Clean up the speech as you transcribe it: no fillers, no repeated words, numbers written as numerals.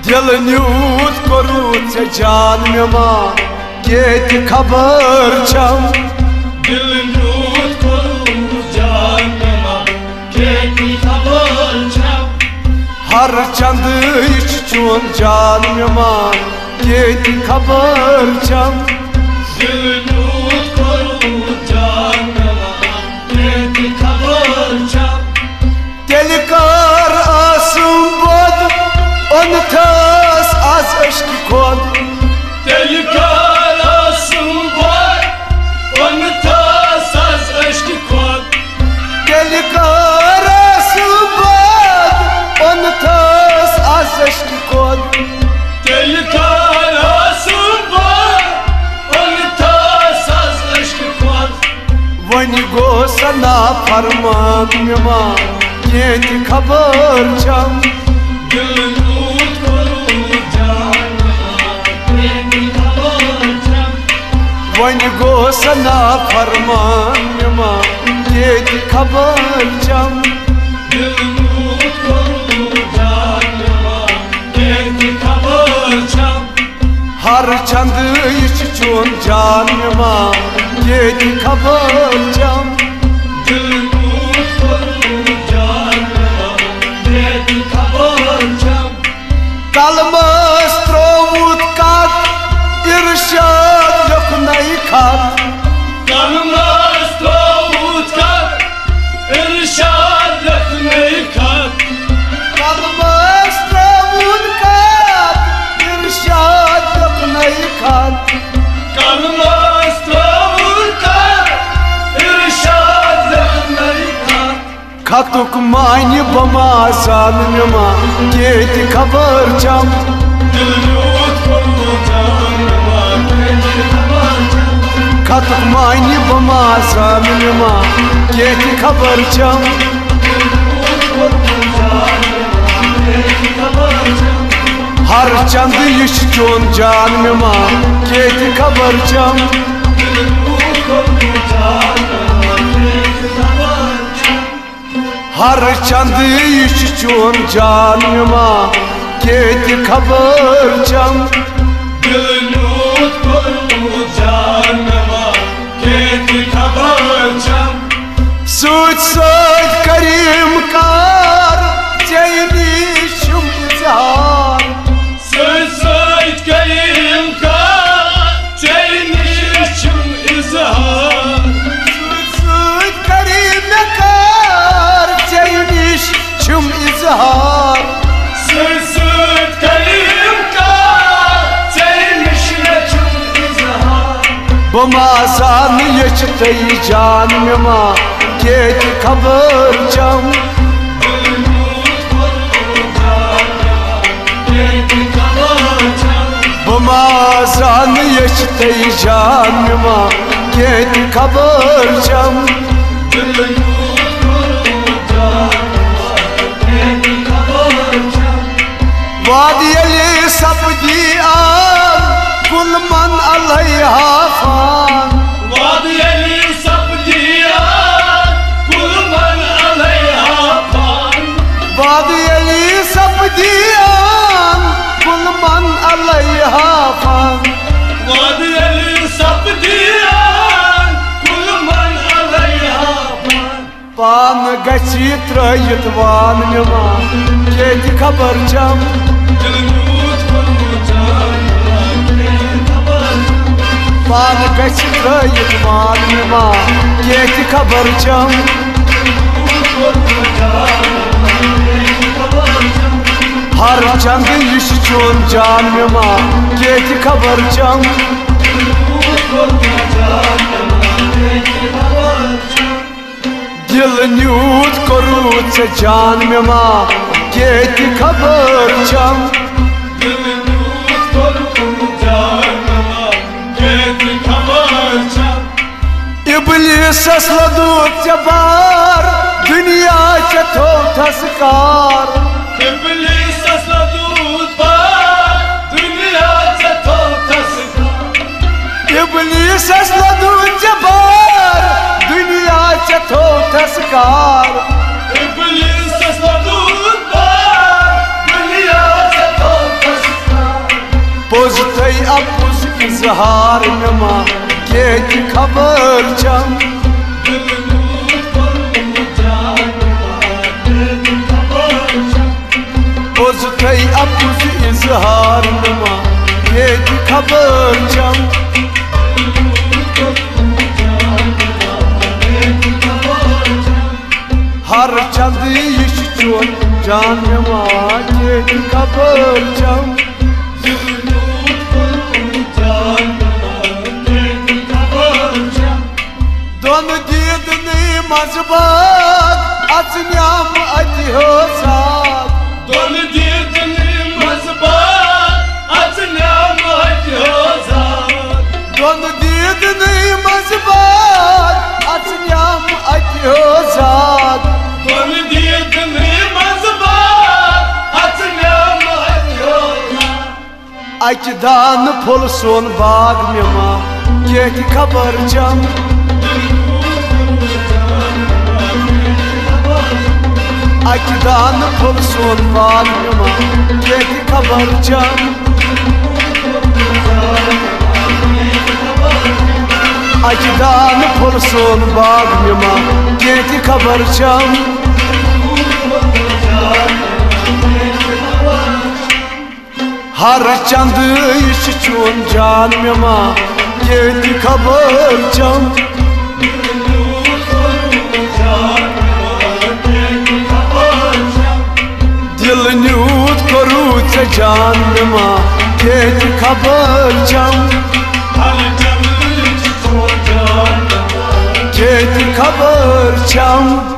दिल न्यूत कोरूत से जान में मां ये खबर छम दिल न्यूत कोरूत जान में मां ये खबर छम हर चंद चून जान में मां ये खबर छम दिल न्यूत कोरूत जान में मां ये खबर छम तेल कर आसुम bod on tas az aşk kod तेल कर आसुम bod on tas az aşk kod तेल कर आसुम bod on tas az aşk kod तेल कर आसुम bod on tas az aşk kod वनी गो सना फरमान में मां ये खबर छम दिल न्यूत कोरूत जान में मां ये खबर छम वनी गो सना फरमान में मां ये खबर छम दिल न्यूत कोरूत जान में मां ये खबर छम हर चंद चून जान में मां ये खबर छम दिल न्यूत कोरूत जान में मां ये खबर छम कलमस त्रोवुत कत इरशाद यखनई खत कलमस त्रोवुत कत इरशाद यखनई खत कलमस त्रोवुत कत इरशाद यखनई खत कलमस त्रोवुत कत इरशाद यखनई खत खतुक मानी बमाजान में मां ये खबर छम दिल न्यूत कोरूत जान में मां ये खबर छम खतुक मानी बमाजान में मां ये खबर छम हर चंद चून जान में मां ये खबर छम हर चंद चून जान में मां ये खबर छम दिल न्यूत कोरूत जान में मां ये खबर छम सूच सोच करीम कार चैनी शुम इजहार सच सच करीम का चैनी शुम इजहार सूच करीम कार चैनी शुम इजहार सच सच करीम का चैनी शुम इजहार बमाजान ये तई जान में मां ये खबर छम दिल न्यूत कोरूत जान में मां ये खबर छम बमाजान ये तई जान में मां ये खबर छम दिल न्यूत कोरूत जान में मां ये खबर छम वादी अली सपदी आन कुल मन अलैहा फान वादी अली सपदिया कुल मन अलैहा फान वादी अली सपदी आन कुल मन अलैहा फान वादी अली सपदिया कुल मन अलैहा फान पान गची त्रयित वान में मां ये खबर छम दिल न्यूत कोरूत जान में मां ये खबर छम पान गची त्रयित वान में मां ये खबर छम हर चंद चून जान में मां ये खबर छम दिल न्यूत कोरूत से जान में मां ये खबर छम दिल न्यूत कोरूत जान में मां ये खबर छम इब्लीसस लदूत जबार दुनिया चे थो थसकार इब्लीसस लदूत बार दुनिया चे थो थसकार इब्लीसस लदूत जबार दुनिया चे थो थसकार इब्लीसस लदूत बार दुनिया चे थो थसकार इजहार नमा के खबर चम उस थई अपुज इजहार नमा के खबर चम हर चंद इश चोन जान नमा के खबर चम दोन दीद ने मजबात अजन्याम अजहो साथ दोन दीद ने मजबात अजन्याम अजहो साथ दोन दीद ने मजबात अजन्याम अजहो साथ दोन दीद ने मजबात अजन्याम अजहो साथ अचदान फुल सोन बाग में मां के खबर चम अचदान फुल सोन बाग में मां के खबर चम अचदान फुल सोन बाग में मां के खबर चम हर चंद इश चोन जान में मां के खबर चम दिल न्यूत करू जान में मां के खबर चम के खबर चम